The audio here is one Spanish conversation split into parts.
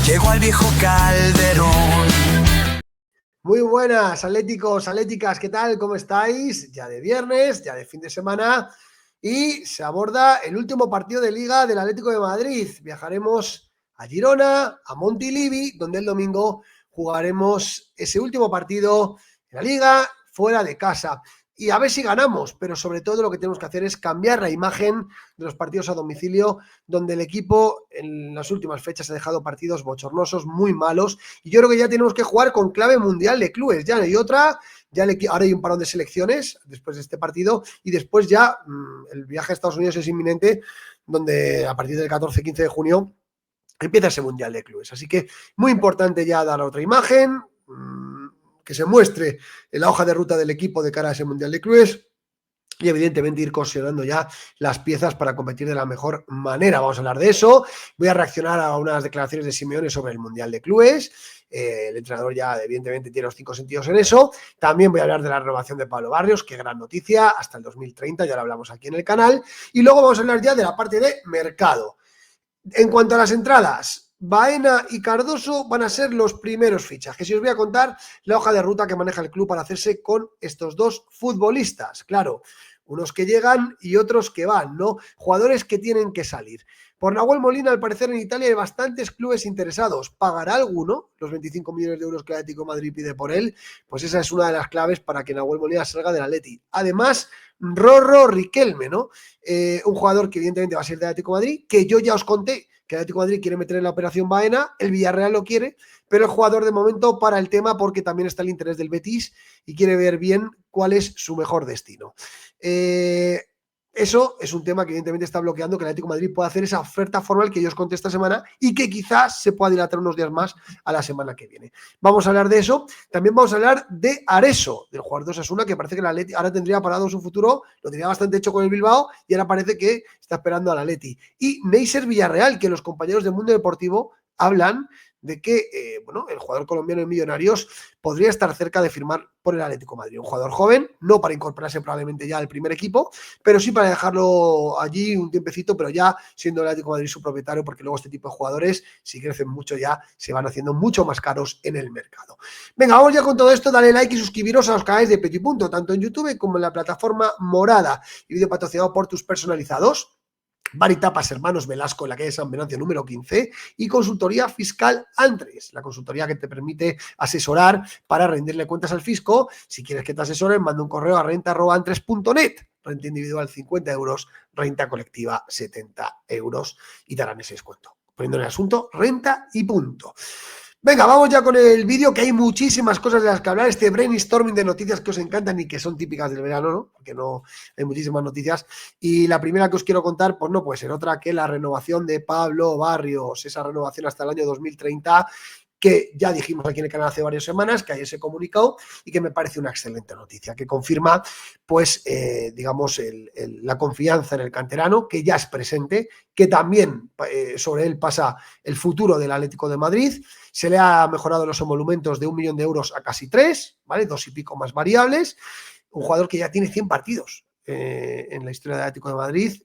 Llegó al viejo Calderón. Muy buenas, atléticos, atléticas, ¿qué tal? ¿Cómo estáis? Ya de viernes, ya de fin de semana y se aborda el último partido de Liga del Atlético de Madrid. Viajaremos a Girona, a Montilivi, donde el domingo jugaremos ese último partido de la Liga fuera de casa. Y a ver si ganamos, pero sobre todo lo que tenemos que hacer es cambiar la imagen de los partidos a domicilio, donde el equipo en las últimas fechas ha dejado partidos bochornosos, muy malos, y yo creo que ya tenemos que jugar con clave mundial de clubes, ya no hay otra, ahora hay un parón de selecciones después de este partido, y después ya el viaje a Estados Unidos es inminente, donde a partir del 14-15 de junio empieza ese mundial de clubes, así que muy importante ya dar otra imagen, que se muestre en la hoja de ruta del equipo de cara a ese mundial de clubes y evidentemente ir considerando ya las piezas para competir de la mejor manera. Vamos a hablar de eso. Voy a reaccionar a unas declaraciones de Simeone sobre el mundial de clubes. El entrenador ya evidentemente tiene los 5 sentidos en eso. También voy a hablar de la renovación de Pablo Barrios, qué gran noticia, hasta el 2030, ya lo hablamos aquí en el canal. Y luego vamos a hablar ya de la parte de mercado. En cuanto a las entradas, Baena y Cardoso van a ser los primeros fichajes. Y os voy a contar la hoja de ruta que maneja el club para hacerse con estos dos futbolistas. Claro, unos que llegan y otros que van, ¿no? Jugadores que tienen que salir. Por Nahuel Molina, al parecer en Italia hay bastantes clubes interesados. ¿Pagará alguno los 25 millones de euros que el Atlético de Madrid pide por él? Pues esa es una de las claves para que Nahuel Molina salga del Atleti. Además, Rorro Riquelme, ¿no? Un jugador que evidentemente va a ser del Atlético de Madrid, que yo ya os conté que el Atlético de Madrid quiere meter en la operación Baena, el Villarreal lo quiere, pero el jugador de momento para el tema porque también está el interés del Betis y quiere ver bien cuál es su mejor destino. Eso es un tema que evidentemente está bloqueando que el Atlético de Madrid pueda hacer esa oferta formal que yo os conté esta semana y que quizás se pueda dilatar unos días más a la semana que viene. Vamos a hablar de eso. También vamos a hablar de Areso, del jugador de Osasuna, que parece que el Atleti ahora tendría parado su futuro, lo tenía bastante hecho con el Bilbao y ahora parece que está esperando al Atleti. Y Neisser Villarreal, que los compañeros del Mundo Deportivo hablan de que el jugador colombiano de Millonarios podría estar cerca de firmar por el Atlético de Madrid. Un jugador joven, no para incorporarse probablemente ya al primer equipo, pero sí para dejarlo allí un tiempecito, pero ya siendo el Atlético de Madrid su propietario, porque luego este tipo de jugadores, si crecen mucho ya, se van haciendo mucho más caros en el mercado. Venga, vamos ya con todo esto, dale like y suscribiros a los canales de Petit Punto, tanto en YouTube como en la plataforma morada, y vídeo patrocinado por tus personalizados. Bar y Tapas Hermanos Velasco en la calle San Venancio número 15 y Consultoría Fiscal Andres, la consultoría que te permite asesorar para rendirle cuentas al fisco. Si quieres que te asesoren, manda un correo a renta@antres.net. Renta individual 50 euros, renta colectiva 70 euros y te harán ese descuento. Poniendo en el asunto renta y punto. Venga, vamos ya con el vídeo, que hay muchísimas cosas de las que hablar, este brainstorming de noticias que os encantan y que son típicas del verano, ¿no? Porque no hay muchísimas noticias. Y la primera que os quiero contar, pues no puede ser otra que la renovación de Pablo Barrios, esa renovación hasta el año 2030, que ya dijimos aquí en el canal hace varias semanas, que ayer se comunicó y que me parece una excelente noticia, que confirma, pues, la confianza en el canterano, que ya es presente, que también sobre él pasa el futuro del Atlético de Madrid. Se le ha mejorado los emolumentos de 1 millón de euros a casi 3, ¿vale? 2 y pico más variables. Un jugador que ya tiene 100 partidos en la historia del Atlético de Madrid,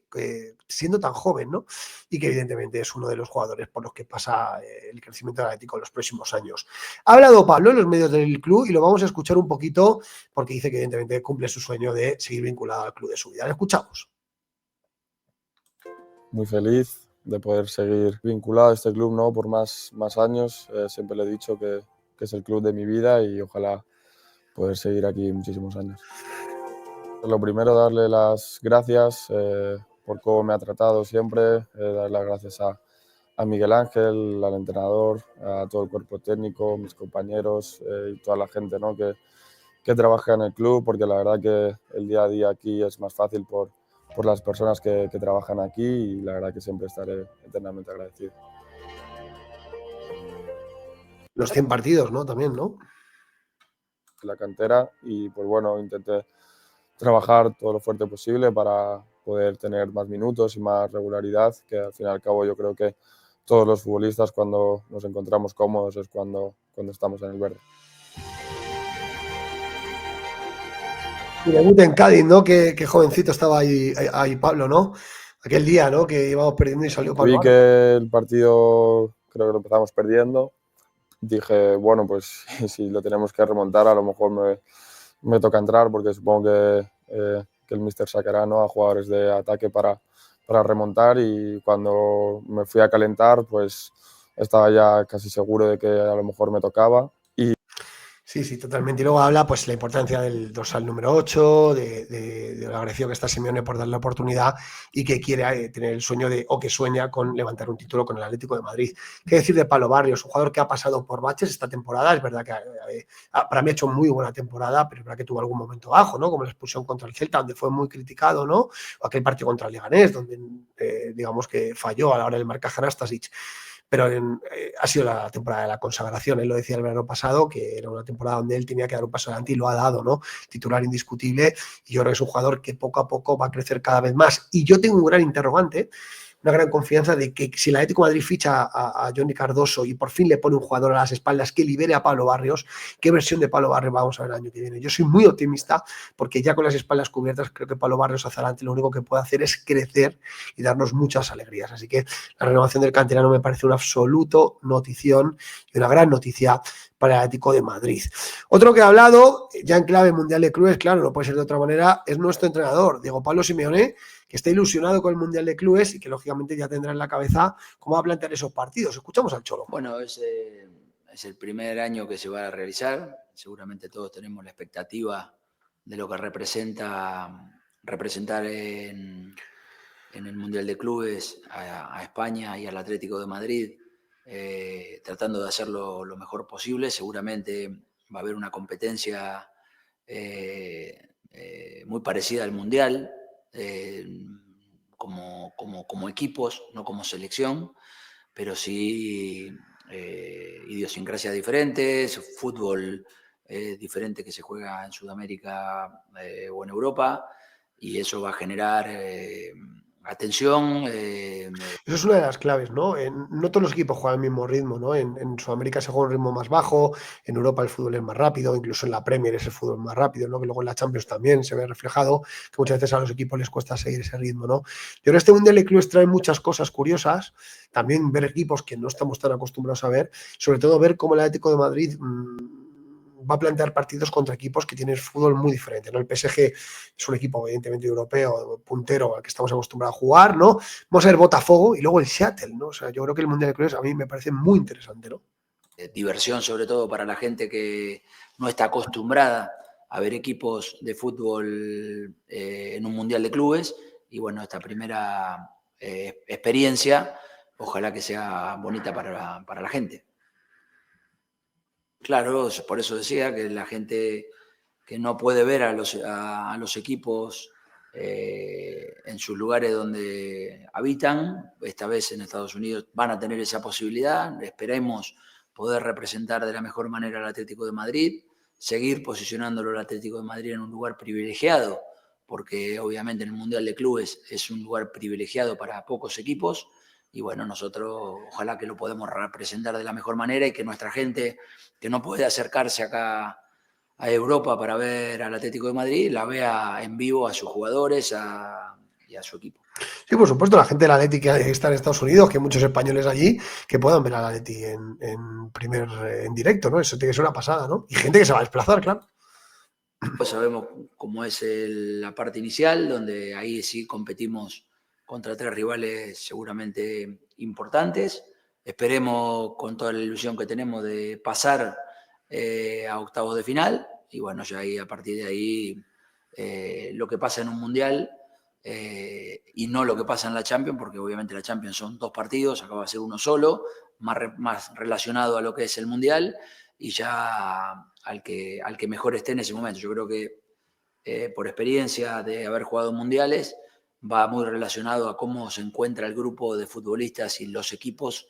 siendo tan joven, ¿no? Y que evidentemente es uno de los jugadores por los que pasa el crecimiento del Atlético en los próximos años. Ha hablado Pablo en los medios del club y lo vamos a escuchar un poquito porque dice que evidentemente cumple su sueño de seguir vinculado al club de su vida. Lo escuchamos. Muy feliz de poder seguir vinculado a este club, ¿no? Por más años. Siempre le he dicho que es el club de mi vida y ojalá poder seguir aquí muchísimos años. Lo primero, darle las gracias por cómo me ha tratado siempre, dar las gracias a Miguel Ángel, al entrenador, a todo el cuerpo técnico, mis compañeros y toda la gente, ¿no? que trabaja en el club, porque la verdad que el día a día aquí es más fácil por las personas que trabajan aquí y la verdad que siempre estaré eternamente agradecido. Los 100 partidos, ¿no? También, ¿no? La cantera y pues bueno, intenté trabajar todo lo fuerte posible para poder tener más minutos y más regularidad, que al fin y al cabo yo creo que todos los futbolistas cuando nos encontramos cómodos es cuando estamos en el verde. Y debut en Cádiz, ¿no? Qué jovencito estaba ahí Pablo, ¿no? Aquel día, ¿no? Que íbamos perdiendo y salió Pablo. Vi que el partido creo que lo empezamos perdiendo. Dije, bueno, pues si lo tenemos que remontar, a lo mejor me toca entrar, porque supongo que el míster sacará, ¿no?, a jugadores de ataque para remontar, y cuando me fui a calentar, pues estaba ya casi seguro de que a lo mejor me tocaba. Sí, sí, totalmente. Y luego habla pues la importancia del dorsal número 8, de la agresión que está Simeone por darle la oportunidad y que quiere tener el sueño o que sueña con levantar un título con el Atlético de Madrid. ¿Qué decir de Pablo Barrios? Un jugador que ha pasado por baches esta temporada. Es verdad que para mí ha hecho muy buena temporada, pero es verdad que tuvo algún momento bajo, ¿no? Como la expulsión contra el Celta, donde fue muy criticado, ¿no? O aquel partido contra el Leganés, donde digamos que falló a la hora del marcaje a Nastasic. Pero ha sido la temporada de la consagración. Él lo decía el verano pasado, que era una temporada donde él tenía que dar un paso adelante y lo ha dado, ¿no? Titular indiscutible, y yo creo que es un jugador que poco a poco va a crecer cada vez más. Y yo tengo un gran interrogante, una gran confianza de que si el Atlético de Madrid ficha a Johnny Cardoso y por fin le pone un jugador a las espaldas que libere a Pablo Barrios, ¿qué versión de Pablo Barrios vamos a ver el año que viene? Yo soy muy optimista, porque ya con las espaldas cubiertas creo que Pablo Barrios hacia adelante lo único que puede hacer es crecer y darnos muchas alegrías. Así que la renovación del canterano me parece un absoluto notición y una gran noticia para el Atlético de Madrid. Otro que ha hablado, ya en clave Mundial de Clubes, claro, no puede ser de otra manera, es nuestro entrenador, Diego Pablo Simeone, que está ilusionado con el Mundial de Clubes y que lógicamente ya tendrá en la cabeza cómo va a plantear esos partidos. Escuchamos al Cholo. Bueno, es el primer año que se va a realizar. Seguramente todos tenemos la expectativa de lo que representar en el Mundial de Clubes a España y al Atlético de Madrid, tratando de hacerlo lo mejor posible. Seguramente va a haber una competencia muy parecida al Mundial, como equipos, no como selección, pero sí idiosincrasias diferentes, fútbol diferente que se juega en Sudamérica o en Europa, y eso va a generar atención. Eso es una de las claves, ¿no? No todos los equipos juegan al mismo ritmo, ¿no? En Sudamérica se juega un ritmo más bajo, en Europa el fútbol es más rápido, incluso en la Premier es el fútbol más rápido, ¿no? Que luego en la Champions también se ve reflejado, que muchas veces a los equipos les cuesta seguir ese ritmo, ¿no? Yo en este Mundial de Clubes trae muchas cosas curiosas, también ver equipos que no estamos tan acostumbrados a ver, sobre todo ver cómo el Atlético de Madrid va a plantear partidos contra equipos que tienen fútbol muy diferente, ¿no? El PSG es un equipo evidentemente europeo, puntero, al que estamos acostumbrados a jugar, ¿no? Vamos a ver Botafogo y luego el Seattle, ¿no? O sea, yo creo que el Mundial de Clubes a mí me parece muy interesante, ¿no? Diversión, sobre todo para la gente que no está acostumbrada a ver equipos de fútbol en un Mundial de Clubes, y bueno, esta primera experiencia, ojalá que sea bonita para la gente. Claro, por eso decía que la gente que no puede ver a los equipos en sus lugares donde habitan, esta vez en Estados Unidos van a tener esa posibilidad. Esperemos poder representar de la mejor manera al Atlético de Madrid, seguir posicionándolo al Atlético de Madrid en un lugar privilegiado, porque obviamente en el Mundial de Clubes es un lugar privilegiado para pocos equipos. Y bueno, nosotros ojalá que lo podamos representar de la mejor manera y que nuestra gente que no puede acercarse acá a Europa para ver al Atlético de Madrid la vea en vivo a sus jugadores y a su equipo. Sí, por supuesto, la gente del Atleti que está en Estados Unidos, que hay muchos españoles allí, que puedan ver al Atleti en directo, ¿no? Eso tiene que ser una pasada, ¿no? Y gente que se va a desplazar, claro. Pues sabemos cómo es la parte inicial, donde ahí sí competimos contra 3 rivales seguramente importantes. Esperemos, con toda la ilusión que tenemos, de pasar a octavos de final, y bueno, ya ahí, a partir de ahí, lo que pasa en un Mundial y no lo que pasa en la Champions, porque obviamente la Champions son 2 partidos, acaba de ser uno solo, más relacionado a lo que es el Mundial, y ya al que mejor esté en ese momento. Yo creo que por experiencia de haber jugado mundiales, va muy relacionado a cómo se encuentra el grupo de futbolistas y los equipos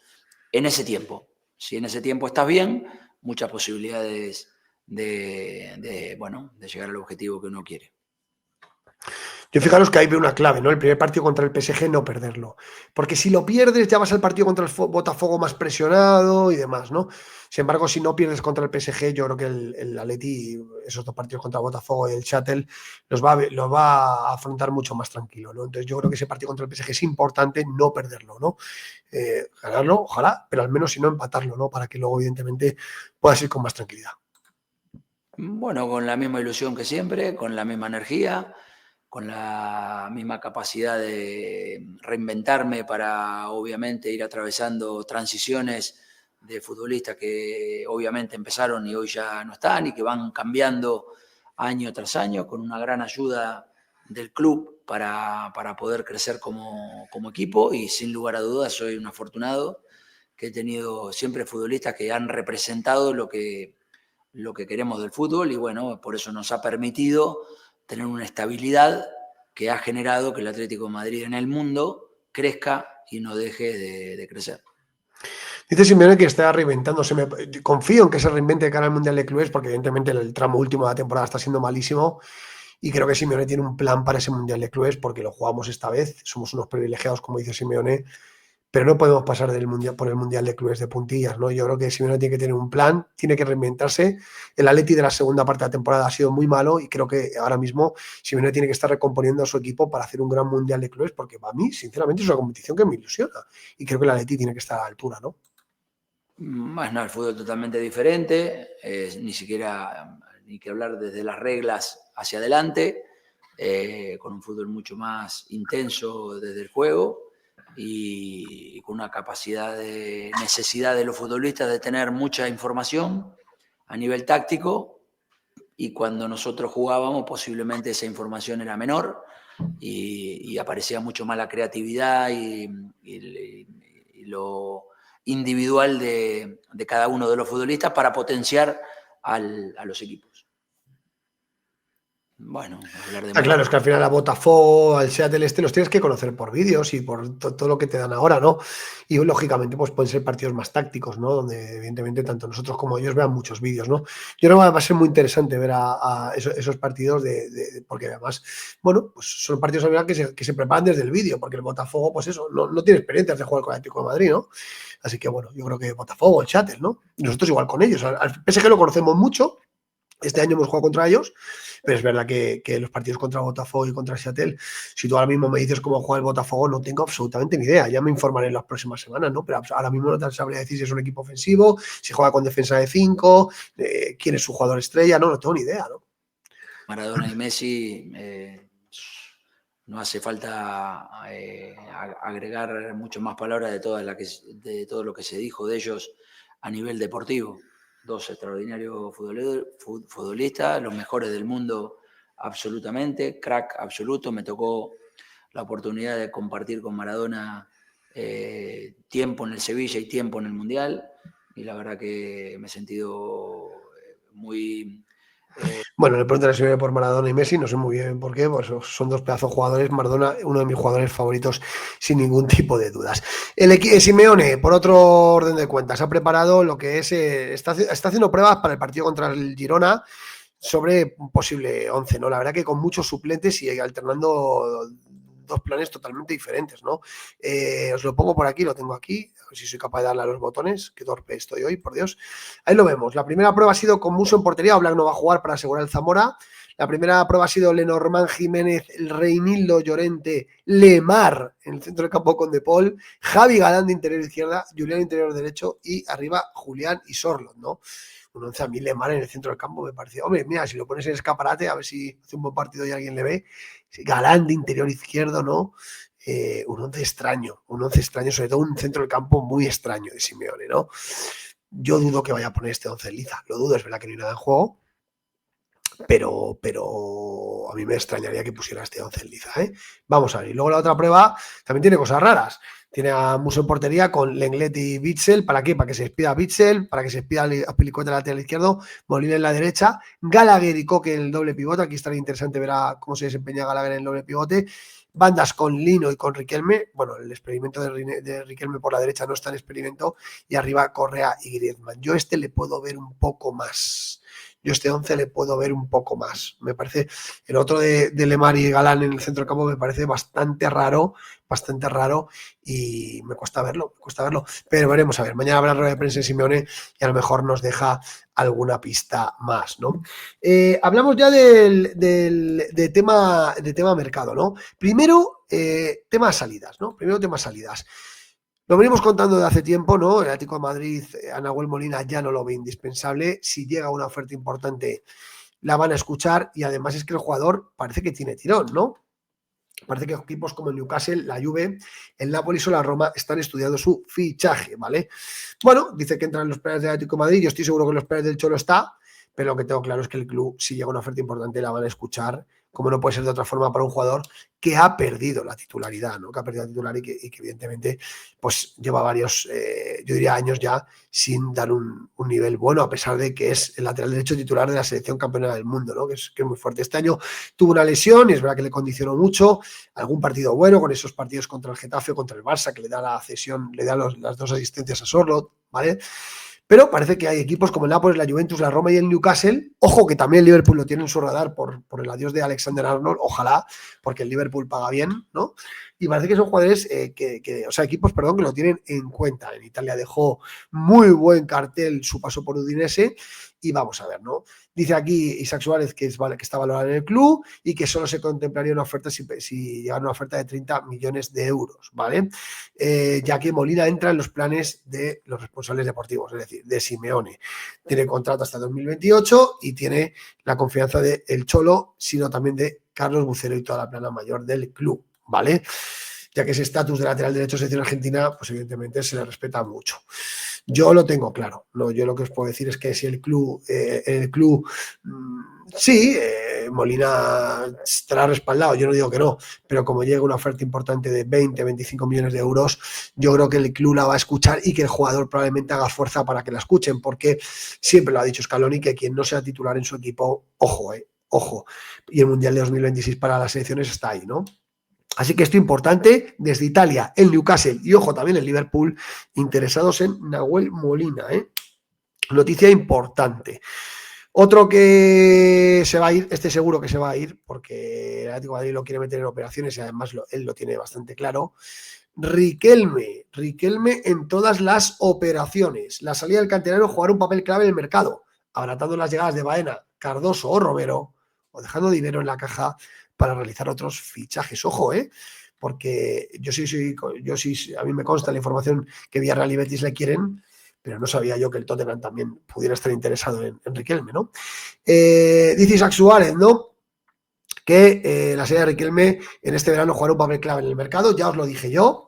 en ese tiempo. Si en ese tiempo estás bien, muchas posibilidades de llegar al objetivo que uno quiere. Yo fijaros que ahí veo una clave, ¿no? El primer partido contra el PSG no perderlo. Porque si lo pierdes ya vas al partido contra el Botafogo más presionado y demás, ¿no? Sin embargo, si no pierdes contra el PSG, yo creo que el Atleti, esos dos partidos contra el Botafogo y el Shuttle, los va a afrontar mucho más tranquilo, ¿no? Entonces yo creo que ese partido contra el PSG es importante no perderlo, ¿no? Ganarlo, ojalá, pero al menos si no empatarlo, ¿no? Para que luego, evidentemente, puedas ir con más tranquilidad. Bueno, con la misma ilusión que siempre, con la misma energía, con la misma capacidad de reinventarme para obviamente ir atravesando transiciones de futbolistas que obviamente empezaron y hoy ya no están y que van cambiando año tras año con una gran ayuda del club para poder crecer como equipo y sin lugar a dudas soy un afortunado que he tenido siempre futbolistas que han representado lo que queremos del fútbol y bueno, por eso nos ha permitido tener una estabilidad que ha generado que el Atlético de Madrid en el mundo crezca y no deje de crecer. Dice Simeone que está reinventándose. Confío en que se reinvente de cara al Mundial de Clubes porque evidentemente el tramo último de la temporada está siendo malísimo y creo que Simeone tiene un plan para ese Mundial de Clubes porque lo jugamos esta vez. Somos unos privilegiados, como dice Simeone, pero no podemos pasar por el Mundial de Clubes de puntillas, ¿no? Yo creo que Simeone tiene que tener un plan, tiene que reinventarse. El Atleti de la segunda parte de la temporada ha sido muy malo y creo que ahora mismo Simeone tiene que estar recomponiendo a su equipo para hacer un gran Mundial de Clubes porque para mí, sinceramente, es una competición que me ilusiona y creo que el Atleti tiene que estar a la altura, ¿no? Más no, el fútbol totalmente diferente, ni siquiera ni que hablar desde las reglas hacia adelante, con un fútbol mucho más intenso desde el juego y con una capacidad de necesidad de los futbolistas de tener mucha información a nivel táctico y cuando nosotros jugábamos posiblemente esa información era menor y aparecía mucho más la creatividad y lo individual de cada uno de los futbolistas para potenciar a los equipos. Bueno, hablar de Claro, es que al final a Botafogo, al Seattle los tienes que conocer por vídeos y por todo lo que te dan ahora, ¿no? Y lógicamente pues pueden ser partidos más tácticos, ¿no? Donde evidentemente tanto nosotros como ellos vean muchos vídeos, ¿no? Yo creo que va a ser muy interesante ver a esos partidos porque además, bueno, pues son partidos al final que se preparan desde el vídeo, porque el Botafogo, pues eso, no tiene experiencias de jugar con el Atlético de Madrid, ¿no? Así que bueno, yo creo que Botafogo, el Seattle, ¿no? Y nosotros igual con ellos. Al PSG lo conocemos mucho. Este año hemos jugado contra ellos, pero es verdad que los partidos contra Botafogo y contra Seattle, si tú ahora mismo me dices cómo juega el Botafogo, no tengo absolutamente ni idea. Ya me informaré en las próximas semanas, ¿no? Pero ahora mismo no te sabría decir si es un equipo ofensivo, si juega con defensa de 5, quién es su jugador estrella, no tengo ni idea, ¿no? Maradona y Messi, no hace falta agregar mucho más palabras de todo lo que se dijo de ellos a nivel deportivo. Dos extraordinarios futbolistas, los mejores del mundo absolutamente, crack absoluto. Me tocó la oportunidad de compartir con Maradona tiempo en el Sevilla y tiempo en el Mundial y la verdad que me he sentido muy... Bueno, le preguntan si viene por Maradona y Messi, no sé muy bien por qué, pues son dos pedazos de jugadores. Maradona, uno de mis jugadores favoritos, sin ningún tipo de dudas. Simeone, por otro orden de cuentas, ha preparado lo que es, está haciendo pruebas para el partido contra el Girona sobre un posible 11, ¿no? La verdad que con muchos suplentes y alternando dos planes totalmente diferentes, ¿no? Os lo pongo por aquí, lo tengo aquí, a ver si soy capaz de darle a los botones, qué torpe estoy hoy, por Dios. Ahí lo vemos, la primera prueba ha sido con Musso en portería, Oblak no va a jugar para asegurar el Zamora. La primera prueba ha sido Lenormand, Jiménez, Reinildo, Llorente, Lemar en el centro del campo con De Paul, Javi Galán de interior izquierda, Julián interior derecho y arriba Julián y Sorlot, ¿no? Un 11 a mí Lemar en el centro del campo me pareció, hombre, mira, si lo pones en escaparate, a ver si hace un buen partido y alguien le ve. Galán de interior izquierdo, ¿no? Un 11 extraño, sobre todo un centro del campo muy extraño de Simeone, ¿no? Yo dudo que vaya a poner este 11 en liza, lo dudo, es verdad que no hay nada en juego, pero a mí me extrañaría que pusiera este 11 en liza, ¿eh? Vamos a ver, y luego la otra prueba también tiene cosas raras. Tiene a Musso en portería con Lenglet y Witsel. ¿Para qué? Para que se despida a Witsel, para que se despida a Pilicueta en el lateral izquierdo, Molina en la derecha, Gallagher y Coque en el doble pivote. Aquí estaría interesante ver cómo se desempeña Gallagher en el doble pivote. Bandas con Lino y con Riquelme. Bueno, el experimento de Riquelme por la derecha no está en experimento. Y arriba Correa y Griezmann. Yo le puedo ver un poco más. yo este 11 le puedo ver un poco más. Me parece, el otro de Lemar y Galán en el centro del campo me parece bastante raro y me cuesta verlo. Pero veremos a ver, mañana habrá rueda de prensa de Simeone y a lo mejor nos deja alguna pista más, ¿no? Hablamos ya de tema mercado, ¿no? Primero, tema salidas, ¿no? Lo venimos contando de hace tiempo, ¿no? El Atlético de Madrid, a Nahuel Molina ya no lo ve indispensable. Si llega una oferta importante, la van a escuchar y además es que el jugador parece que tiene tirón, ¿no? Parece que equipos como el Newcastle, la Juve, el Nápoles o la Roma están estudiando su fichaje, ¿vale? Bueno, dice que entran los planes del Atlético de Madrid, yo estoy seguro que en los planes del Cholo está, pero lo que tengo claro es que el club, si llega una oferta importante, la van a escuchar, como no puede ser de otra forma para un jugador que ha perdido la titularidad, ¿no? Que ha perdido la titularidad y que evidentemente pues lleva varios, yo diría años ya, sin dar un nivel bueno, a pesar de que es el lateral derecho titular de la selección campeona del mundo, ¿no? Que es muy fuerte. Este año tuvo una lesión y es verdad que le condicionó mucho, algún partido bueno con esos partidos contra el Getafe, contra el Barça, que le da la cesión, le da las 2 asistencias a Sorloth, ¿vale? Pero parece que hay equipos como el Nápoles, la Juventus, la Roma y el Newcastle. Ojo que también el Liverpool lo tiene en su radar por el adiós de Alexander-Arnold. Ojalá, porque el Liverpool paga bien, ¿no? Y parece que son jugadores, equipos, que lo tienen en cuenta. En Italia dejó muy buen cartel su paso por Udinese y vamos a ver, ¿no? Dice aquí Isaac Suárez que está valorado en el club y que solo se contemplaría una oferta si llegara una oferta de 30 millones de euros, ¿vale? Ya que Molina entra en los planes de los responsables deportivos, es decir, de Simeone. Tiene contrato hasta 2028 y tiene la confianza de el Cholo, sino también de Carlos Bucero y toda la plana mayor del club, ¿vale? Ya que ese estatus de lateral derecho de selección argentina, pues evidentemente se le respeta mucho. Yo lo tengo claro, ¿no? Yo lo que os puedo decir es que si el club Molina estará respaldado, yo no digo que no, pero como llega una oferta importante de 20, 25 millones de euros, yo creo que el club la va a escuchar y que el jugador probablemente haga fuerza para que la escuchen, porque siempre lo ha dicho Scaloni, que quien no sea titular en su equipo, ojo, y el Mundial de 2026 para las selecciones está ahí, ¿no? Así que esto es importante, desde Italia, el Newcastle y, ojo, también el Liverpool, interesados en Nahuel Molina, ¿eh? Noticia importante. Otro que se va a ir, este seguro que se va a ir, porque el Atlético de Madrid lo quiere meter en operaciones y además él lo tiene bastante claro. Riquelme en todas las operaciones. La salida del canterano jugará un papel clave en el mercado, abaratando las llegadas de Baena, Cardoso o Romero, o dejando dinero en la caja para realizar otros fichajes. Ojo, porque yo sí, a mí me consta la información que Villarreal y Betis le quieren, pero no sabía yo que el Tottenham también pudiera estar interesado en Riquelme, ¿no? Dice Isaac Suárez, ¿no? Que la salida de Riquelme en este verano jugará un papel clave en el mercado, ya os lo dije yo.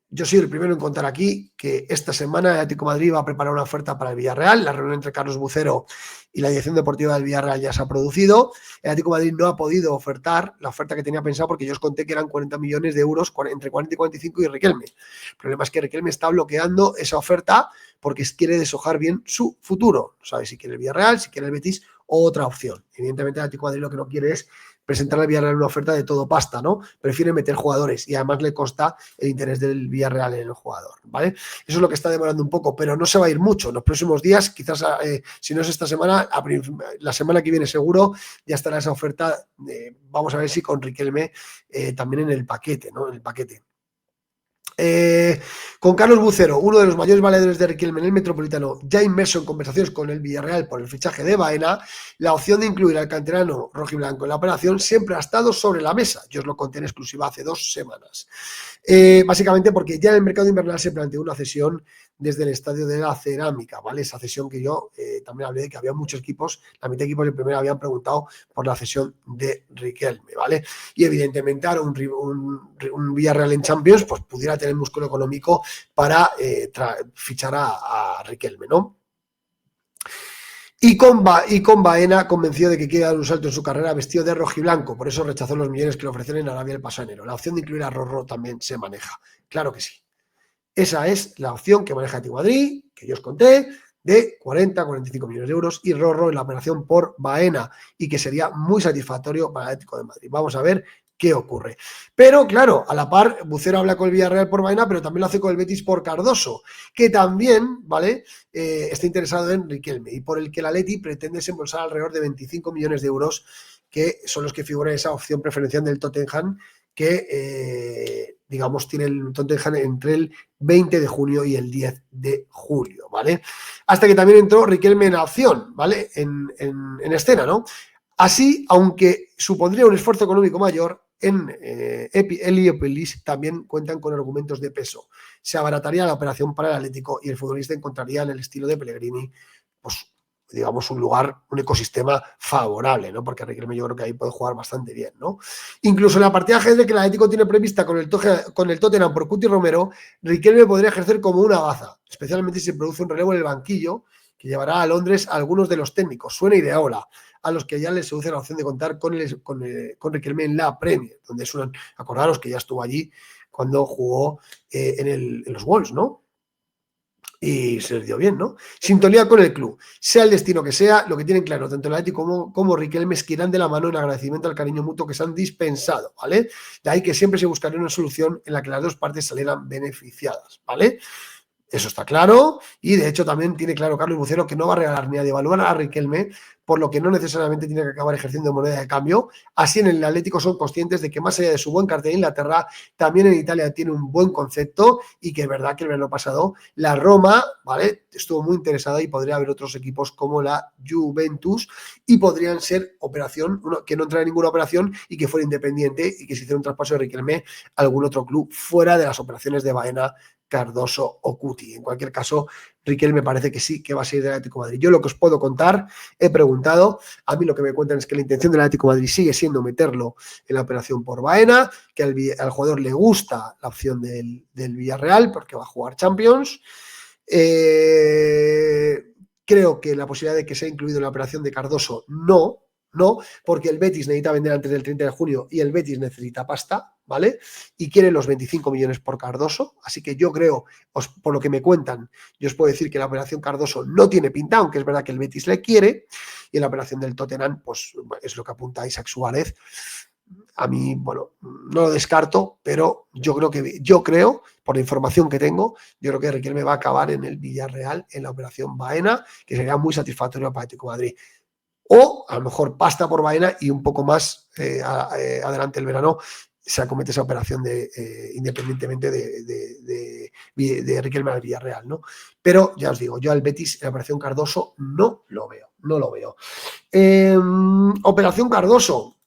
Yo soy el primero en contar aquí que esta semana el Atlético de Madrid va a preparar una oferta para el Villarreal. La reunión entre Carlos Bucero y la dirección deportiva del Villarreal ya se ha producido. El Atlético de Madrid no ha podido ofertar la oferta que tenía pensado porque yo os conté que eran 40 millones de euros entre 40 y 45 y Riquelme. El problema es que Riquelme está bloqueando esa oferta porque quiere deshojar bien su futuro. No sabe si quiere el Villarreal, si quiere el Betis o otra opción. Evidentemente el Atlético de Madrid lo que no quiere es presentar al Villarreal una oferta de todo pasta, ¿no? Prefiere meter jugadores y además le consta el interés del Villarreal en el jugador, ¿vale? Eso es lo que está demorando un poco, pero no se va a ir mucho. En los próximos días, quizás, si no es esta semana, la semana que viene seguro ya estará esa oferta. Vamos a ver si con Riquelme también en el paquete, ¿no? En el paquete. Con Carlos Bucero, uno de los mayores valedores de Riquelme en el Metropolitano, ya inmerso en conversaciones con el Villarreal por el fichaje de Baena, la opción de incluir al canterano rojiblanco en la operación siempre ha estado sobre la mesa. Yo os lo conté en exclusiva hace 2 semanas. Básicamente porque ya en el mercado invernal se planteó una cesión desde el Estadio de la Cerámica, ¿vale? Esa cesión que yo también hablé de que había muchos equipos, la mitad de equipos de primera habían preguntado por la cesión de Riquelme, ¿vale? Y evidentemente ahora un Villarreal en Champions pues pudiera tener músculo económico para fichar a Riquelme, ¿no? Y con Baena convencido de que quiere dar un salto en su carrera vestido de rojiblanco, por eso rechazó los millones que le ofrecieron en Arabia el pasado enero. La opción de incluir a Rorro también se maneja, claro que sí. Esa es la opción que maneja Atlético de Madrid, que yo os conté, de 40-45 millones de euros y Rorro en la operación por Baena y que sería muy satisfactorio para el Atlético de Madrid. Vamos a ver qué ocurre. Pero claro, a la par, Bucero habla con el Villarreal por Baena, pero también lo hace con el Betis por Cardoso, que también, ¿vale? Está interesado en Riquelme y por el que el Atleti pretende desembolsar alrededor de 25 millones de euros, que son los que figuran en esa opción preferencial del Tottenham, que, digamos, tiene el Tottenham entre el 20 de junio y el 10 de julio, ¿vale? Hasta que también entró Riquelme en la opción, ¿vale? En escena, ¿no? Así, aunque supondría un esfuerzo económico mayor, en Heliópolis también cuentan con argumentos de peso. Se abarataría la operación para el Atlético y el futbolista encontraría en el estilo de Pellegrini, pues, digamos, un lugar, un ecosistema favorable, ¿no? Porque Riquelme yo creo que ahí puede jugar bastante bien, ¿no? Incluso en la partida ajedrez que el Atlético tiene prevista con el Tottenham por Cuti Romero, Riquelme podría ejercer como una baza, especialmente si se produce un relevo en el banquillo que llevará a Londres a algunos de los técnicos, Suena y Iraola, a los que ya les seduce la opción de contar con Riquelme en la Premier, donde suenan, acordaros que ya estuvo allí cuando jugó en los Wolves, ¿no? Y se les dio bien, ¿no? Sintonía con el club. Sea el destino que sea, lo que tienen claro, tanto el Atlético como Riquelme esquirán de la mano en agradecimiento al cariño mutuo que se han dispensado, ¿vale? De ahí que siempre se buscaría una solución en la que las dos partes salieran beneficiadas, ¿vale? Eso está claro, y de hecho también tiene claro Carlos Bucero que no va a regalar ni a devaluar a Riquelme, por lo que no necesariamente tiene que acabar ejerciendo moneda de cambio. Así en el Atlético son conscientes de que más allá de su buen cartel en Inglaterra, también en Italia tiene un buen concepto y que es verdad que el verano pasado la Roma, ¿vale? Estuvo muy interesada y podría haber otros equipos como la Juventus y podrían ser operación, que no entrara en ninguna operación y que fuera independiente y que se hiciera un traspaso de Riquelme a algún otro club fuera de las operaciones de Baena, Cardoso o Cuti. En cualquier caso, Riquelme me parece que sí, que va a ser del Atlético de Madrid. Yo lo que os puedo contar, he preguntado, a mí lo que me cuentan es que la intención del Atlético de Madrid sigue siendo meterlo en la operación por Baena, que al jugador le gusta la opción del Villarreal porque va a jugar Champions. Creo que la posibilidad de que sea incluido en la operación de Cardoso no, porque el Betis necesita vender antes del 30 de junio y el Betis necesita pasta, ¿vale? Y quiere los 25 millones por Cardoso, así que yo creo, por lo que me cuentan, yo os puedo decir que la operación Cardoso no tiene pinta, aunque es verdad que el Betis le quiere, y en la operación del Tottenham, pues es lo que apunta Isaac Suárez. A mí, bueno, no lo descarto, pero yo creo, por la información que tengo, yo creo que Riquelme va a acabar en el Villarreal en la operación Baena, que sería muy satisfactorio para Atlético de Madrid. O a lo mejor pasta por Baena y un poco más adelante el verano se acomete esa operación independientemente de Riquelme al Villarreal, ¿no? Pero ya os digo, yo al Betis en la operación Cardoso no lo veo. Operación Cardoso,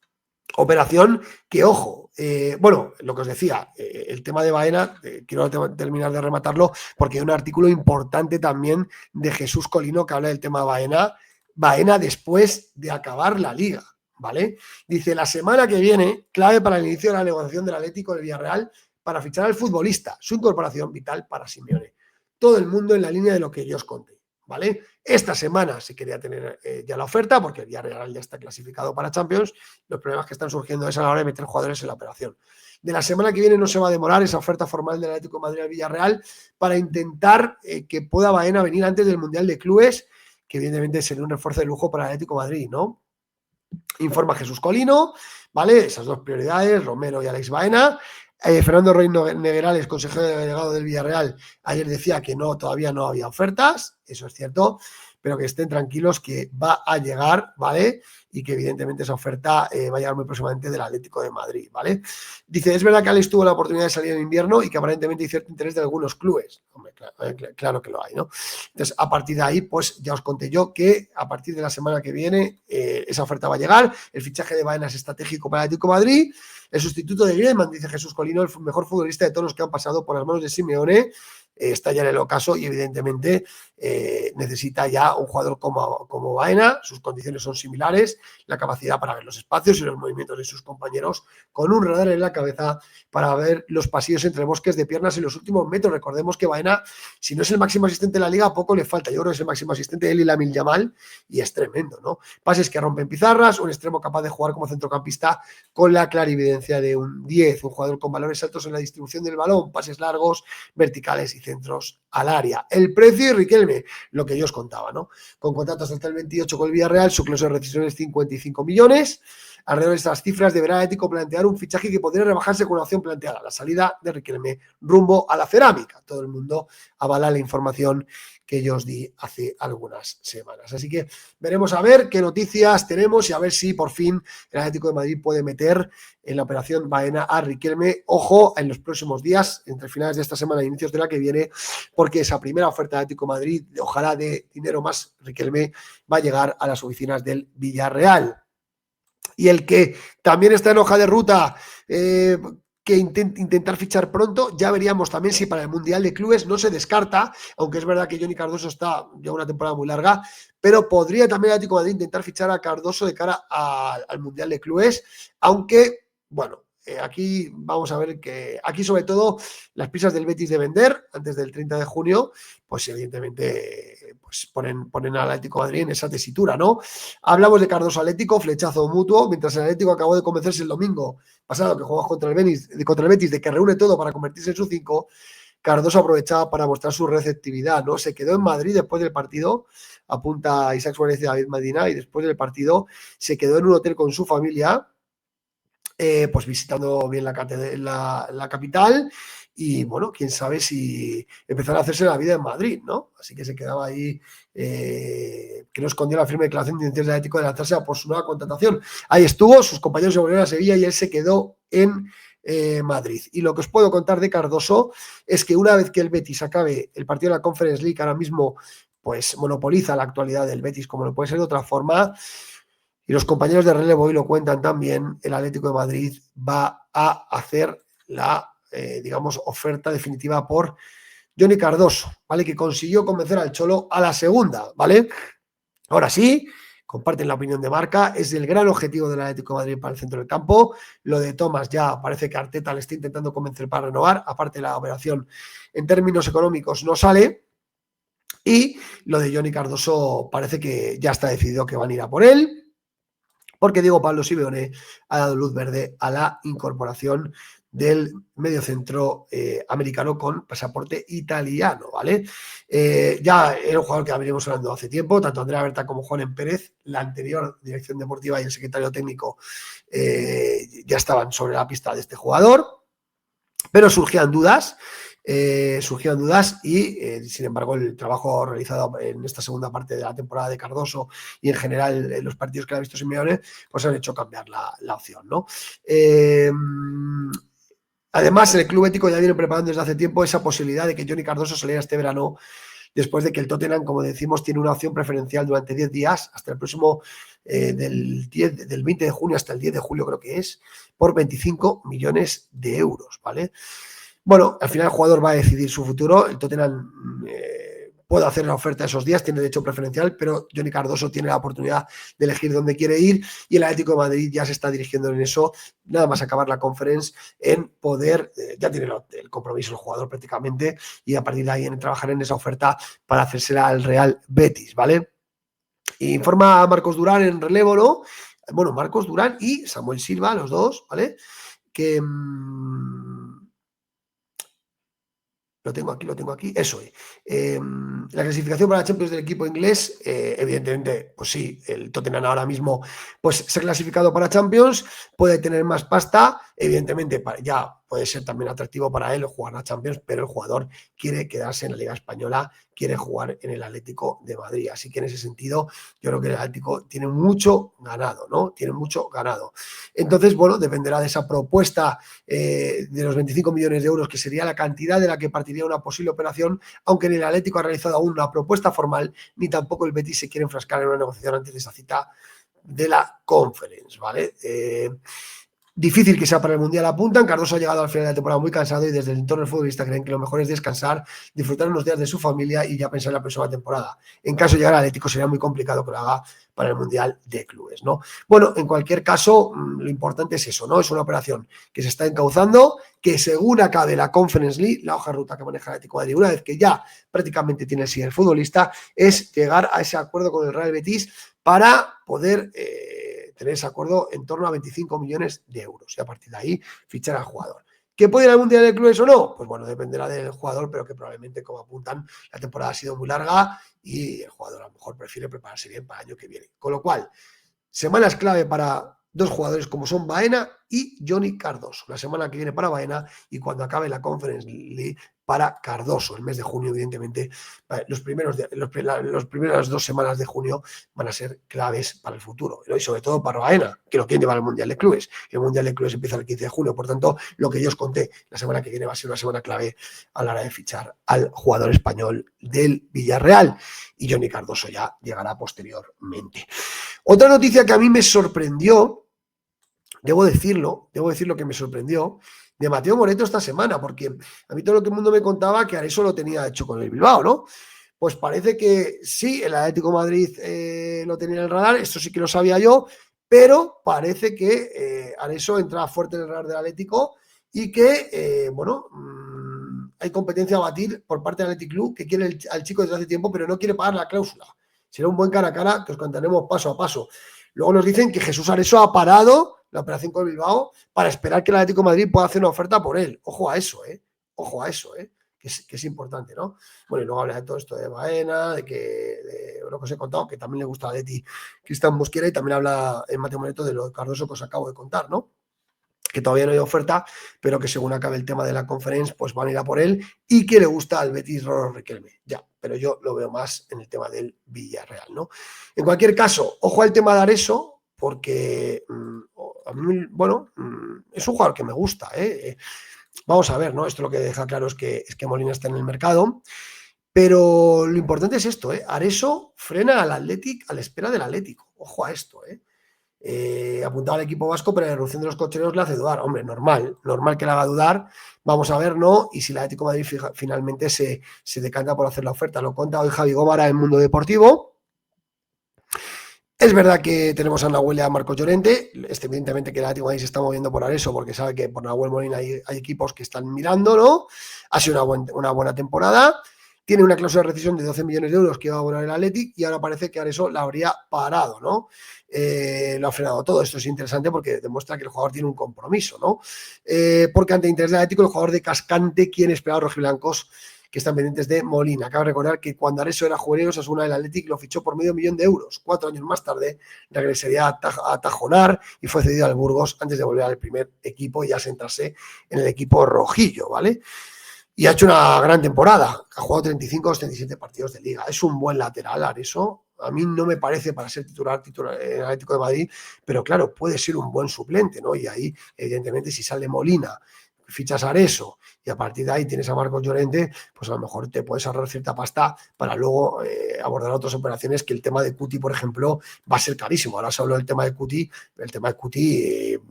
operación que, ojo, bueno, lo que os decía, el tema de Baena, quiero terminar de rematarlo porque hay un artículo importante también de Jesús Colino que habla del tema de Baena después de acabar la liga, ¿vale? Dice, la semana que viene, clave para el inicio de la negociación del Atlético del Villarreal para fichar al futbolista, su incorporación vital para Simeone. Todo el mundo en la línea de lo que yo os conté, ¿vale? Esta semana se quería tener ya la oferta porque el Villarreal ya está clasificado para Champions. Los problemas que están surgiendo es a la hora de meter jugadores en la operación. De la semana que viene no se va a demorar esa oferta formal del Atlético de Madrid al Villarreal para intentar que pueda Baena venir antes del Mundial de Clubes, que evidentemente sería un refuerzo de lujo para el Atlético de Madrid, ¿no? Informa Jesús Colino, ¿vale? Esas dos prioridades, Romero y Alex Baena. Fernando Rey Negrales, consejero delegado del Villarreal, ayer decía que todavía no había ofertas, eso es cierto, pero que estén tranquilos que va a llegar, ¿vale? Y que evidentemente esa oferta va a llegar muy próximamente del Atlético de Madrid, ¿vale? Dice, es verdad que Alex tuvo la oportunidad de salir en invierno y que aparentemente hay cierto interés de algunos clubes. Hombre, claro que lo hay, ¿no? Entonces, a partir de ahí, pues ya os conté yo que a partir de la semana que viene esa oferta va a llegar. El fichaje de Baena es estratégico para el Atlético de Madrid. El sustituto de Griezmann, dice Jesús Colino, el mejor futbolista de todos los que han pasado por las manos de Simeone, está ya en el ocaso y evidentemente necesita ya un jugador como Baena. Sus condiciones son similares, la capacidad para ver los espacios y los movimientos de sus compañeros, con un radar en la cabeza para ver los pasillos entre bosques de piernas en los últimos metros. Recordemos que Baena, si no es el máximo asistente de la liga, poco le falta. Yo creo que es el máximo asistente de él y Lamine Yamal y es tremendo, ¿no? Pases que rompen pizarras, un extremo capaz de jugar como centrocampista con la clarividencia de un 10, un jugador con valores altos en la distribución del balón, pases largos, verticales y centros al área. El precio y Riquelme, lo que yo os contaba, ¿no? Con contratos hasta el 28 con el Villarreal, su cláusula de rescisión es 55 millones. alrededor de estas cifras, deberá el Atlético plantear un fichaje que podría rebajarse con la opción planteada, la salida de Riquelme rumbo a la cerámica. Todo el mundo avala la información que yo os di hace algunas semanas. Así que veremos a ver qué noticias tenemos y a ver si por fin el Atlético de Madrid puede meter en la operación Baena a Riquelme. Ojo, en los próximos días, entre finales de esta semana e inicios de la que viene, porque esa primera oferta de Atlético de Madrid, ojalá de dinero más Riquelme, va a llegar a las oficinas del Villarreal. Y el que también está en hoja de ruta, que intentar fichar pronto, ya veríamos también si para el Mundial de Clubes no se descarta, aunque es verdad que Johnny Cardoso está ya una temporada muy larga, pero podría también el Atlético de Madrid intentar fichar a Cardoso de cara al Mundial de Clubes, aunque, bueno, aquí vamos a ver que aquí sobre todo las prisas del Betis de vender antes del 30 de junio, pues evidentemente pues ponen al Atlético de Madrid en esa tesitura, ¿no? Hablamos de Cardoso Atlético, flechazo mutuo, mientras el Atlético acabó de convencerse el domingo pasado que jugaba contra el Betis de que reúne todo para convertirse en su 5, Cardoso aprovechaba para mostrar su receptividad, ¿no? Se quedó en Madrid después del partido, apunta Isaac Suárez y David Medina, y después del partido se quedó en un hotel con su familia, pues visitando bien la capital y, bueno, quién sabe si empezará a hacerse la vida en Madrid, ¿no? Así que se quedaba ahí, que no escondió la firme declaración de intenciones del Atlético de lanzarse por su nueva contratación. Ahí estuvo, sus compañeros se volvieron a Sevilla y él se quedó en Madrid. Y lo que os puedo contar de Cardoso es que una vez que el Betis acabe el partido de la Conference League, ahora mismo pues monopoliza la actualidad del Betis, como no puede ser de otra forma. Y los compañeros de relevo hoy lo cuentan también, el Atlético de Madrid va a hacer la, digamos, oferta definitiva por Johnny Cardoso, ¿vale? Que consiguió convencer al Cholo a la segunda, ¿vale? Ahora sí, comparten la opinión de Marca, es el gran objetivo del Atlético de Madrid para el centro del campo. Lo de Thomas ya parece que Arteta le está intentando convencer para renovar, aparte la operación en términos económicos no sale. Y lo de Johnny Cardoso parece que ya está decidido que van a ir a por él, porque Diego Pablo Simeone ha dado luz verde a la incorporación del mediocentro americano con pasaporte italiano, ¿vale? Ya era un jugador que veníamos hablando hace tiempo, tanto Andrea Berta como Juan Pérez, la anterior dirección deportiva y el secretario técnico ya estaban sobre la pista de este jugador, pero surgían dudas y, sin embargo, el trabajo realizado en esta segunda parte de la temporada de Cardoso y en general en los partidos que ha visto Simeone, pues han hecho cambiar la opción, ¿no? Además, el Club Ético ya viene preparando desde hace tiempo esa posibilidad de que Johnny Cardoso saliera este verano, después de que el Tottenham, como decimos, tiene una opción preferencial durante 10 días, hasta el próximo del 20 de junio hasta el 10 de julio creo que es, por 25 millones de euros, ¿vale? Bueno, al final el jugador va a decidir su futuro. El Tottenham puede hacer la oferta esos días, tiene derecho preferencial, pero Johnny Cardoso tiene la oportunidad de elegir dónde quiere ir y el Atlético de Madrid ya se está dirigiendo en eso, nada más acabar la Conference, en poder, ya tiene el compromiso el jugador prácticamente, y a partir de ahí en trabajar en esa oferta para hacérsela al Real Betis, ¿vale? Informa a Marcos Durán en relevo, ¿no? Bueno, Marcos Durán y Samuel Silva, los dos, ¿vale? Que... Lo tengo aquí, eso es. La clasificación para la Champions del equipo inglés, evidentemente, pues sí, el Tottenham ahora mismo pues se ha clasificado para Champions, puede tener más pasta, evidentemente ya puede ser también atractivo para él jugar a Champions, pero el jugador quiere quedarse en la Liga Española, quiere jugar en el Atlético de Madrid. Así que en ese sentido, yo creo que el Atlético tiene mucho ganado, ¿no? Tiene mucho ganado. Entonces, bueno, dependerá de esa propuesta de los 25 millones de euros, que sería la cantidad de la que partiría una posible operación, aunque en el Atlético ha realizado aún una propuesta formal, ni tampoco el Betis se quiere enfrascar en una negociación antes de esa cita de la Conference, ¿vale? Difícil que sea para el Mundial, apuntan. Cardoso ha llegado al final de la temporada muy cansado y desde el entorno del futbolista creen que lo mejor es descansar, disfrutar unos días de su familia y ya pensar en la próxima temporada. En caso de llegar al Atlético sería muy complicado que lo haga para el Mundial de Clubes, ¿no? Bueno, en cualquier caso, lo importante es eso, ¿no? Es una operación que se está encauzando, que según acabe la Conference League, la hoja de ruta que maneja el Atlético de Madrid, una vez que ya prácticamente tiene el sí el futbolista, es llegar a ese acuerdo con el Real Betis para poder tener ese acuerdo en torno a 25 millones de euros y a partir de ahí fichar al jugador. ¿Que puede ir al Mundial de Clubes o no? Pues bueno, dependerá del jugador, pero que probablemente, como apuntan, la temporada ha sido muy larga y el jugador a lo mejor prefiere prepararse bien para el año que viene. Con lo cual, semanas clave para dos jugadores como son Baena y Johnny Cardoso. La semana que viene para Baena y cuando acabe la Conference League para Cardoso. El mes de junio, evidentemente, las primeras 2 semanas de junio van a ser claves para el futuro. Y sobre todo para Baena, que lo quieren llevar al Mundial de Clubes. El Mundial de Clubes empieza el 15 de junio. Por tanto, lo que yo os conté, la semana que viene va a ser una semana clave a la hora de fichar al jugador español del Villarreal. Y Johnny Cardoso ya llegará posteriormente. Otra noticia que a mí me sorprendió, debo decirlo que me sorprendió, de Mateo Moreto esta semana, porque a mí todo lo que el mundo me contaba que Areso lo tenía hecho con el Bilbao, ¿no? Pues parece que sí, el Atlético de Madrid lo tenía en el radar, esto sí que lo sabía yo, pero parece que Areso entra fuerte en el radar del Atlético y que, hay competencia a batir por parte del Athletic Club, que quiere al chico desde hace tiempo, pero no quiere pagar la cláusula. Será un buen cara a cara que os contaremos paso a paso. Luego nos dicen que Jesús Areso ha parado la operación con Bilbao para esperar que el Atlético de Madrid pueda hacer una oferta por él. Ojo a eso, que es importante, ¿no? Bueno, y luego habla de todo esto de Baena, de lo que os he contado, que también le gusta a Leti Cristian Mosquera, y también habla en Mateo Moreto de lo de Cardoso que os acabo de contar, ¿no? Que todavía no hay oferta, pero que según acabe el tema de la Conference, pues van a ir a por él, y que le gusta al Betis Roro Riquelme, ya, pero yo lo veo más en el tema del Villarreal, ¿no? En cualquier caso, ojo al tema de Areso, porque a mí, es un jugador que me gusta, Vamos a ver, ¿no? Esto lo que deja claro es que Molina está en el mercado, pero lo importante es esto, Areso frena al Athletic a la espera del Atlético, ojo a esto, apuntado al equipo vasco, pero la erupción de los cocheros le hace dudar. Hombre, normal que le haga dudar. Vamos a ver, ¿no? Y si el Atlético de Madrid finalmente se decanta por hacer la oferta. Lo cuenta hoy Javi Gómara en Mundo Deportivo. Es verdad que tenemos a Nahuel y a Marcos Llorente. Evidentemente que el Atlético de Madrid se está moviendo por Areso porque sabe que por Nahuel Molina hay equipos que están mirando, ¿no? Ha sido una buena temporada. Tiene una cláusula de rescisión de 12 millones de euros que iba a abonar el Athletic y ahora parece que Areso la habría parado, ¿no? Lo ha frenado todo. Esto es interesante porque demuestra que el jugador tiene un compromiso, ¿no? Porque ante interés del Atlético, el jugador de Cascante quiere esperar a los rojiblancos que están pendientes de Molina. Cabe recordar que cuando Areso era juvenil, Osasuna del Athletic lo fichó por $500,000 de euros. 4 años más tarde regresaría a Tajonar y fue cedido al Burgos antes de volver al primer equipo y ya sentarse en el equipo rojillo, ¿vale? Y ha hecho una gran temporada. Ha jugado 35 o 37 partidos de liga. Es un buen lateral, Areso. A mí no me parece para ser titular en Atlético de Madrid, pero claro, puede ser un buen suplente, ¿no? Y ahí, evidentemente, si sale Molina, fichas a Areso y a partir de ahí tienes a Marcos Llorente, pues a lo mejor te puedes ahorrar cierta pasta para luego abordar otras operaciones, que el tema de Cuti, por ejemplo, va a ser carísimo. Ahora se habló del tema de Cuti,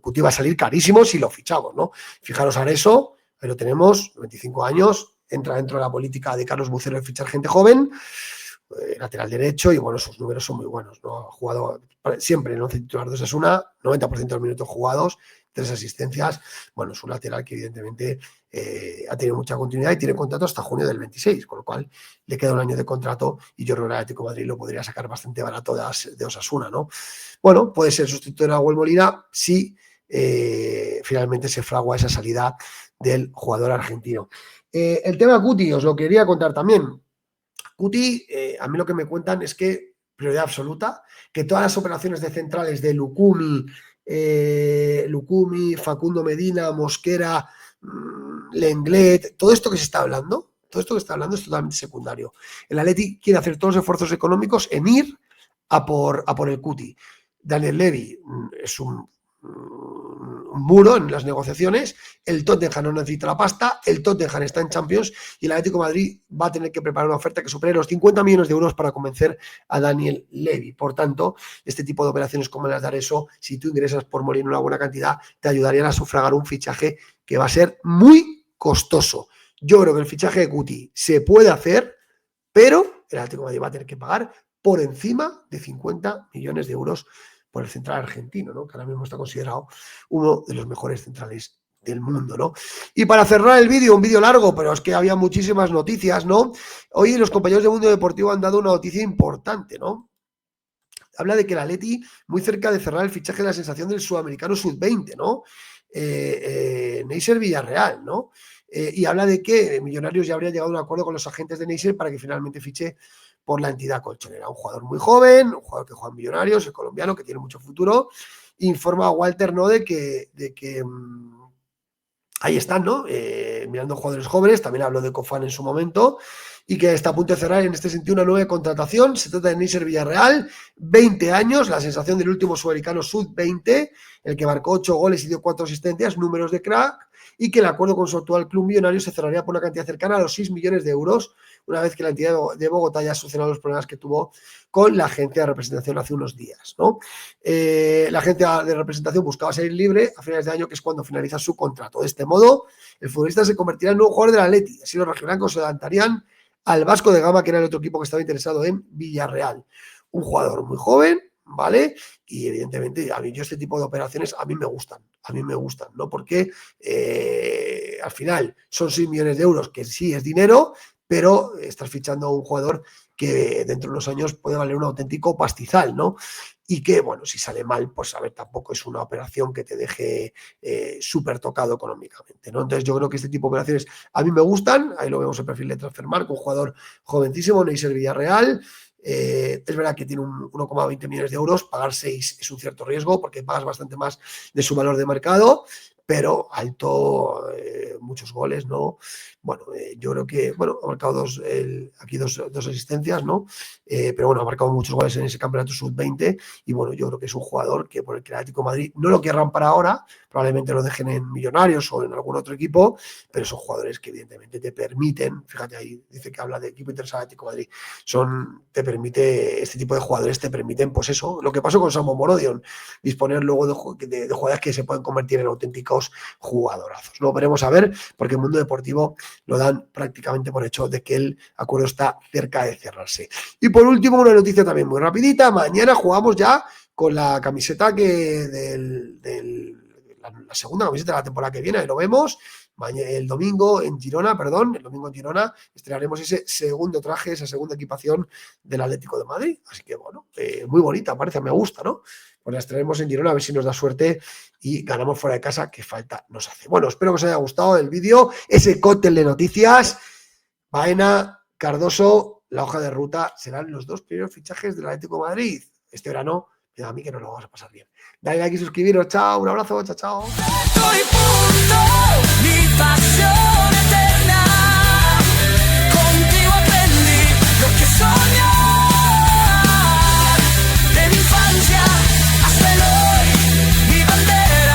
Cuti va a salir carísimo si lo fichamos, ¿no? Fijaros, Areso, ahí lo tenemos, 25 años, entra dentro de la política de Carlos Bucero de fichar gente joven, lateral derecho, y bueno, sus números son muy buenos, ¿no? Ha jugado siempre en el 11 titular de Osasuna, 90% de los minutos jugados, 3 asistencias. Bueno, es un lateral que evidentemente ha tenido mucha continuidad y tiene contrato hasta junio del 26, con lo cual le queda un año de contrato y yo creo que el Atlético de Madrid lo podría sacar bastante barato de Osasuna, ¿no? Bueno, puede ser sustituto de Nahuel Molina si finalmente se fragua esa salida del jugador argentino. El tema Cuti os lo quería contar también. Cuti, a mí lo que me cuentan es que prioridad absoluta, que todas las operaciones de centrales de Lucumi, Facundo Medina, Mosquera, Lenglet, todo esto que se está hablando es totalmente secundario. El Athletic quiere hacer todos los esfuerzos económicos en ir a por el Cuti. Daniel Levy es un muro en las negociaciones, el Tottenham no necesita la pasta, el Tottenham está en Champions y el Atlético de Madrid va a tener que preparar una oferta que supere los 50 millones de euros para convencer a Daniel Levy. Por tanto, este tipo de operaciones como las de Areso, si tú ingresas por Molina una buena cantidad, te ayudarían a sufragar un fichaje que va a ser muy costoso. Yo creo que el fichaje de Cuti se puede hacer, pero el Atlético de Madrid va a tener que pagar por encima de 50 millones de euros por el central argentino, ¿no? Que ahora mismo está considerado uno de los mejores centrales del mundo, ¿no? Y para cerrar el vídeo, un vídeo largo, pero es que había muchísimas noticias, ¿no? Hoy los compañeros de Mundo Deportivo han dado una noticia importante, ¿no? Habla de que el Atleti, muy cerca de cerrar el fichaje de la sensación del sudamericano sub-20, ¿no? Neisser Villarreal, ¿no? Y habla de que Millonarios ya habría llegado a un acuerdo con los agentes de Neisser para que finalmente fiche por la entidad colchonera. Un jugador muy joven, un jugador que juega en Millonarios, el colombiano, que tiene mucho futuro informa a Walter, ¿no? de que ahí están, ¿no? Mirando jugadores jóvenes, también habló de Cofán en su momento, y que está a punto de cerrar en este sentido una nueva contratación. Se trata de Neisser Villarreal, 20 años, la sensación del último sudamericano sub-20, el que marcó 8 goles y dio 4 asistencias, números de crack, y que el acuerdo con su actual club millonario se cerraría por una cantidad cercana a los 6 millones de euros, una vez que la entidad de Bogotá ya ha solucionado los problemas que tuvo con la agencia de representación hace unos días, ¿no? La agencia de representación buscaba salir libre a finales de año, que es cuando finaliza su contrato. De este modo, el futbolista se convertirá en nuevo jugador del Atleti. Así los rojiblancos se adelantarían al Vasco de Gama, que era el otro equipo que estaba interesado en Villarreal. Un jugador muy joven, ¿vale? Y evidentemente, a mí este tipo de operaciones a mí me gustan, ¿no? Porque al final son 6 millones de euros, que sí es dinero, pero estás fichando a un jugador que dentro de unos años puede valer un auténtico pastizal, ¿no? Y que, bueno, si sale mal, pues a ver, tampoco es una operación que te deje súper tocado económicamente, ¿no? Entonces yo creo que este tipo de operaciones a mí me gustan. Ahí lo vemos en el perfil de Transfermarkt, un jugador jovencísimo, Neisser Villarreal. Es verdad que tiene un 1,20 millones de euros, pagar 6 es un cierto riesgo porque pagas bastante más de su valor de mercado, pero alto, muchos goles, ¿no? Bueno, yo creo que, bueno, ha marcado aquí dos asistencias, ¿no? Pero bueno, ha marcado muchos goles en ese campeonato sub-20 y bueno, yo creo que es un jugador que por el que el Atlético de Madrid no lo querrán para ahora, probablemente lo dejen en Millonarios o en algún otro equipo, pero son jugadores que evidentemente te permiten, fíjate ahí, dice que habla de equipo interesado Atlético de Madrid, este tipo de jugadores te permiten, pues eso, lo que pasó con Samu Morodion, disponer luego de jugadores que se pueden convertir en auténticos jugadorazos. Lo veremos a ver, porque el mundo deportivo lo dan prácticamente por hecho de que el acuerdo está cerca de cerrarse. Y por último, una noticia también muy rapidita, mañana jugamos ya con la camiseta la segunda camiseta de la temporada que viene, ahí lo vemos. El domingo en Girona estrenaremos ese segundo traje, esa segunda equipación del Atlético de Madrid. Así que bueno, muy bonita, parece, me gusta, ¿no? Pues la estrenaremos en Girona, a ver si nos da suerte y ganamos fuera de casa, que falta nos hace. Bueno, espero que os haya gustado el vídeo, ese cóctel de noticias. Baena, Cardoso, la hoja de ruta serán los 2 primeros fichajes del Atlético de Madrid. Este verano, me da a mí que nos lo vamos a pasar bien. Dale like y suscribiros. Chao, un abrazo, chao, chao. Soy punto, mi pasión.